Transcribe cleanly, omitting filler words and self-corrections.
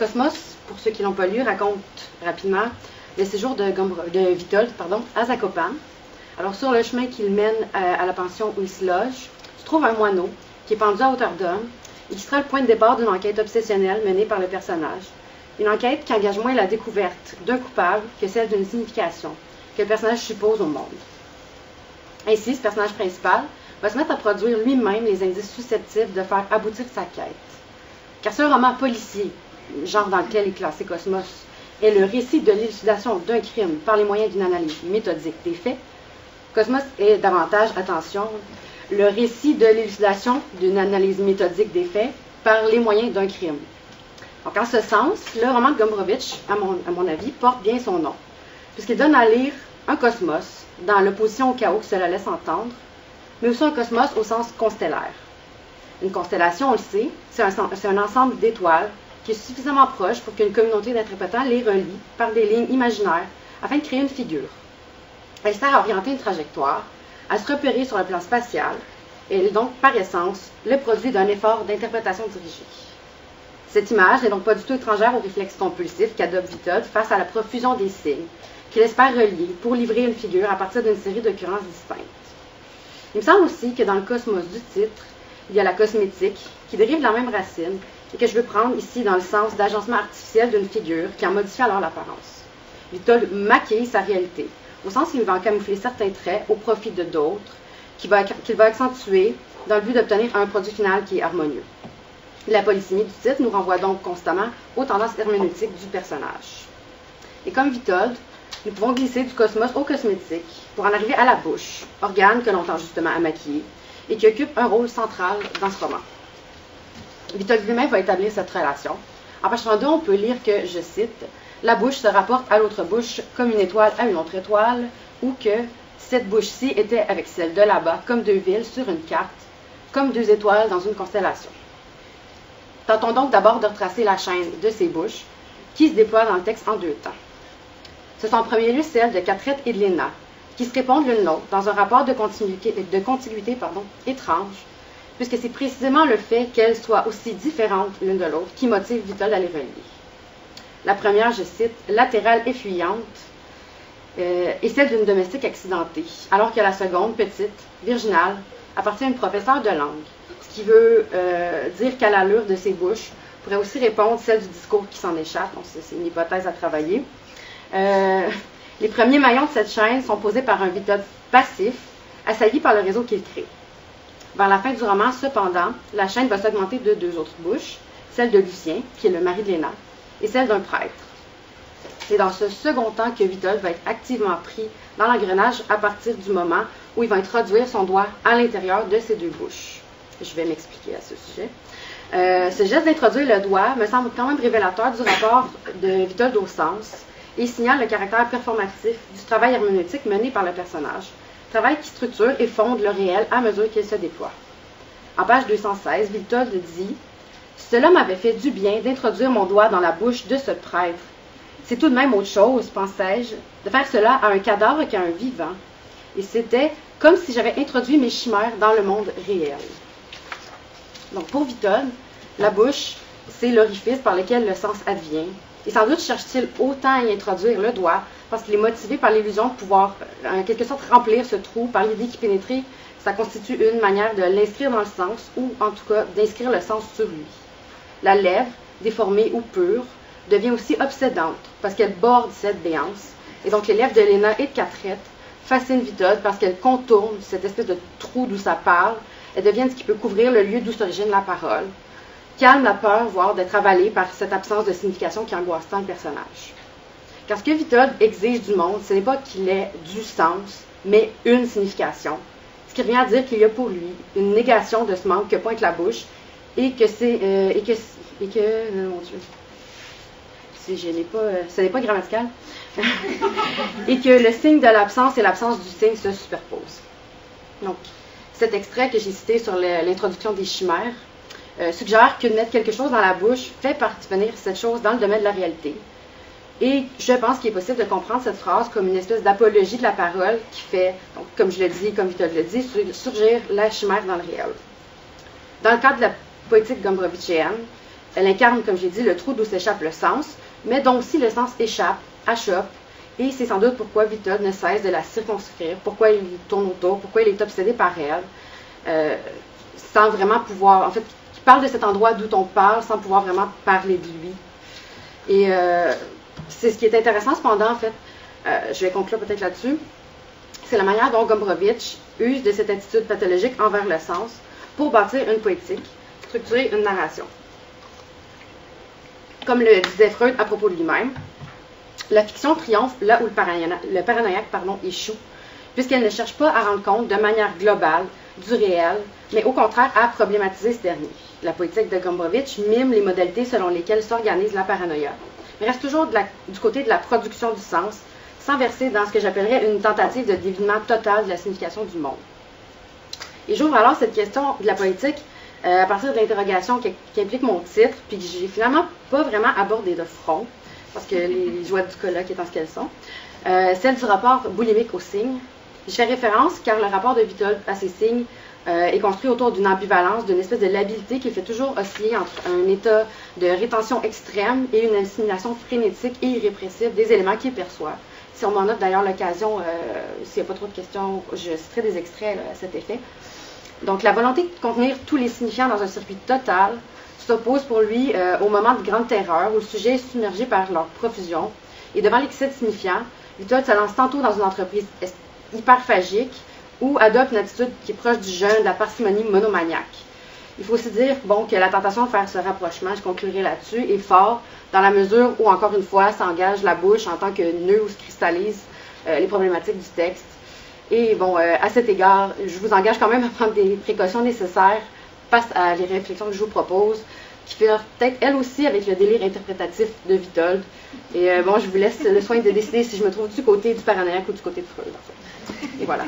Cosmos, pour ceux qui ne l'ont pas lu, raconte rapidement le séjour de Witold à Zakopane. Alors, sur le chemin qu'il mène à la pension où il se loge, se trouve un moineau qui est pendu à hauteur d'homme et qui sera le point de départ d'une enquête obsessionnelle menée par le personnage. Une enquête qui engage moins la découverte d'un coupable que celle d'une signification que le personnage suppose au monde. Ainsi, ce personnage principal va se mettre à produire lui-même les indices susceptibles de faire aboutir sa quête. Car ce roman policier, genre dans lequel est classé Cosmos, est le récit de l'élucidation d'un crime par les moyens d'une analyse méthodique des faits, Cosmos est davantage, attention, le récit de l'élucidation d'une analyse méthodique des faits par les moyens d'un crime. Donc, en ce sens, le roman de Gombrowicz, à mon avis, porte bien son nom, puisqu'il donne à lire un cosmos, dans l'opposition au chaos que cela laisse entendre, mais aussi un cosmos au sens constellaire. Une constellation, on le sait, c'est un ensemble d'étoiles qui est suffisamment proche pour qu'une communauté d'interprétants les relie par des lignes imaginaires afin de créer une figure. Elle sert à orienter une trajectoire, à se repérer sur le plan spatial, et est donc, par essence, le produit d'un effort d'interprétation dirigée. Cette image n'est donc pas du tout étrangère au réflexe compulsif qu'adopte Witold face à la profusion des signes, qu'il espère relier pour livrer une figure à partir d'une série d'occurrences distinctes. Il me semble aussi que dans le cosmos du titre, il y a la cosmétique, qui dérive de la même racine, et que je veux prendre ici dans le sens d'agencement artificiel d'une figure qui en modifie alors l'apparence. Witold maquille sa réalité, au sens qu'il va en camoufler certains traits au profit de d'autres, qu'il va accentuer dans le but d'obtenir un produit final qui est harmonieux. La polysémie du titre nous renvoie donc constamment aux tendances herméneutiques du personnage. Et comme Witold, nous pouvons glisser du cosmos au cosmétique pour en arriver à la bouche, organe que l'on tend justement à maquiller, et qui occupe un rôle central dans ce roman. Witold lui-même va établir cette relation. En page 32, on peut lire que, je cite, « La bouche se rapporte à l'autre bouche comme une étoile à une autre étoile » ou que « Cette bouche-ci était avec celle de là-bas comme deux villes sur une carte, comme deux étoiles dans une constellation. » Tentons donc d'abord de retracer la chaîne de ces bouches qui se déploient dans le texte en deux temps. Ce sont en premier lieu celles de Catherine et de Léna, qui se répondent l'une l'autre dans un rapport de contiguïté étrange, puisque c'est précisément le fait qu'elles soient aussi différentes l'une de l'autre qui motive Witold à les relier. La première, je cite, « latérale et fuyante » est celle d'une domestique accidentée, alors que la seconde, petite, virginale, appartient à une professeure de langue, ce qui veut dire qu'à l'allure de ses bouches pourrait aussi répondre celle du discours qui s'en échappe, donc c'est une hypothèse à travailler. Les premiers maillons de cette chaîne sont posés par un Witold passif, assailli par le réseau qu'il crée. Vers la fin du roman, cependant, la chaîne va s'augmenter de deux autres bouches, celle de Lucien, qui est le mari de Léna, et celle d'un prêtre. C'est dans ce second temps que Witold va être activement pris dans l'engrenage à partir du moment où il va introduire son doigt à l'intérieur de ces deux bouches. Je vais m'expliquer à ce sujet. Ce geste d'introduire le doigt me semble quand même révélateur du rapport de Witold au sens et signale le caractère performatif du travail herméneutique mené par le personnage, travail qui structure et fonde le réel à mesure qu'il se déploie. En page 216, Witold dit « Cela m'avait fait du bien d'introduire mon doigt dans la bouche de ce prêtre. C'est tout de même autre chose, pensais-je, de faire cela à un cadavre qu'à un vivant. Et c'était comme si j'avais introduit mes chimères dans le monde réel. » Donc pour Witold, la bouche, c'est l'orifice par lequel le sens advient. Et sans doute cherche-t-il autant à y introduire le doigt parce qu'il est motivé par l'illusion de pouvoir, en quelque sorte, remplir ce trou par l'idée qui pénétrait. Ça constitue une manière de l'inscrire dans le sens, ou en tout cas d'inscrire le sens sur lui. La lèvre, déformée ou pure, devient aussi obsédante parce qu'elle borde cette béance. Et donc les lèvres de Léna et de Catherine fascinent Witold parce qu'elles contournent cette espèce de trou d'où ça parle. Elles deviennent ce qui peut couvrir le lieu d'où s'origine la parole. Calme la peur, voire d'être avalée par cette absence de signification qui angoisse tant le personnage. Car ce que Witold exige du monde, ce n'est pas qu'il ait du sens, mais une signification. Ce qui revient à dire qu'il y a pour lui une négation de ce manque que pointe la bouche et que c'est mon Dieu, ce n'est pas grammatical, et que le signe de l'absence et l'absence du signe se superposent. Donc, cet extrait que j'ai cité sur l'introduction des chimères suggère que mettre quelque chose dans la bouche fait parvenir cette chose dans le domaine de la réalité. Et je pense qu'il est possible de comprendre cette phrase comme une espèce d'apologie de la parole qui fait, donc, comme je le dis, comme Witold le dit, surgir la chimère dans le réel. Dans le cadre de la poétique gombrowiczienne, Elle incarne, comme j'ai dit, le trou d'où s'échappe le sens, mais dont aussi le sens échappe, achoppe, et c'est sans doute pourquoi Witold ne cesse de la circonscrire, pourquoi il tourne autour, pourquoi il est obsédé par elle, sans vraiment pouvoir, en fait, il parle de cet endroit d'où on parle sans pouvoir vraiment parler de lui. Et c'est ce qui est intéressant cependant, en fait, je vais conclure peut-être là-dessus, c'est la manière dont Gombrowicz use de cette attitude pathologique envers le sens pour bâtir une poétique, structurer une narration. Comme le disait Freud à propos de lui-même, la fiction triomphe là où le paranoïaque échoue, puisqu'elle ne cherche pas à rendre compte de manière globale du réel, mais au contraire à problématiser ce dernier. La poétique de Gombrowicz mime les modalités selon lesquelles s'organise la paranoïa, mais reste toujours du côté de la production du sens, sans verser dans ce que j'appellerais une tentative de dévinement total de la signification du monde. Et j'ouvre alors cette question de la poétique à partir de l'interrogation qui implique mon titre, puis que j'ai finalement pas vraiment abordé de front, parce que les joies du colloque étant ce qu'elles sont, celle du rapport boulimique aux signes. Je fais référence car le rapport de Witold à ces signes est construit autour d'une ambivalence, d'une espèce de labilité qui fait toujours osciller entre un état de rétention extrême et une assimilation frénétique et irrépressible des éléments qu'il perçoit. Si on m'en a d'ailleurs l'occasion, s'il n'y a pas trop de questions, je citerai des extraits là, à cet effet. Donc la volonté de contenir tous les signifiants dans un circuit total s'oppose pour lui au moment de grande terreur où le sujet est submergé par leur profusion. Et devant l'excès de signifiants, Witold se lance tantôt dans une entreprise hyperphagique ou adopte une attitude qui est proche du jeûne, de la parcimonie monomaniaque. Il faut aussi dire que la tentation de faire ce rapprochement, je conclurai là-dessus, est fort dans la mesure où, encore une fois, s'engage la bouche en tant que nœud où se cristallisent les problématiques du texte. Et à cet égard, je vous engage quand même à prendre des précautions nécessaires face à les réflexions que je vous propose, qui flirtent peut-être elles aussi avec le délire interprétatif de Witold. Et je vous laisse le soin de décider si je me trouve du côté du paranoïaque ou du côté de Freud. En fait. Et voilà.